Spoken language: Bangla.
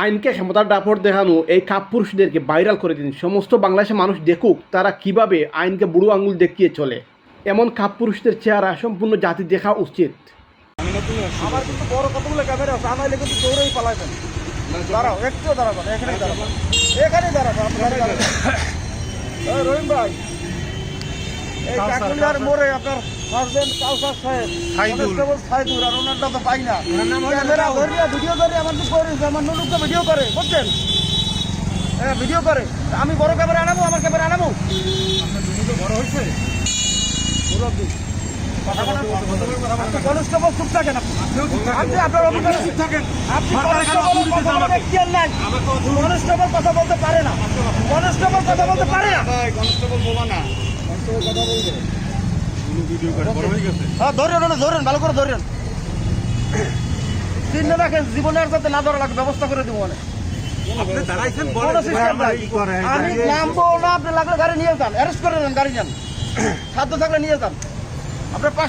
আইনকে ক্ষমতার দাপট দেখানো এই কাপুরুষদেরকে ভাইরাল করে দিন, সমস্ত বাংলাদেশের মানুষ দেখুক তারা কিভাবে আইনকে বুড়ো আঙুল দেখিয়ে চলে। এমন কাপুরুষদের চেহারা সম্পূর্ণ জাতি দেখা উচিত। আমার কিন্তু বড় কতগুলো ক্যামেরা আছে, আনাইলে কিন্তু দৌড়েই পালাইবেন। দাঁড়াও, একটু দাঁড়াবেন, এখানেই দাঁড়াবো, এখানেই দাঁড়াবো, আপনি দাঁড়াবেন। রহিম ভাই, এই কাকুলিয়ার মোড়ে আপনার সার্জেন্ট কাউসার সাহেব, কনস্টেবল সাইদুর, আর ওনার নাম তো পাই না। ক্যামেরা ধরিয়া ভিডিও করে আমার তো করে, আমার নুনুকে ভিডিও করে, বুঝছেন? হ্যাঁ, ভিডিও করে। আমি বড় ক্যামেরা আনাবো, আমার ক্যামেরা আনাবো। আপনার নুনু বড় হয়েছে, মুরব্বী। কনস্টেবল চুপ থাকেন, আপনি আপনার অভিজ্ঞতা চুপ থাকেন। আপনি কনস্টেবল কথা বলতে পারে না, কনস্টেবল কথা বলতে পারে না, কনস্টেবল বোমা না, কনস্টেবল কথা বলবে। হ্যাঁ, ধরেন, ধরেন, ভালো করে ধরেন, চিহ্ন রাখেন, জীবনের যাতে না ধরা লাগে ব্যবস্থা করে দিব। মানে আমি নামবো না, আপনি লাগলে গাড়ি নিয়ে যান, অ্যারেস্ট করে নেন, গাড়ি যান, সাধ্য থাকলে নিয়ে যান। আপনার পাশ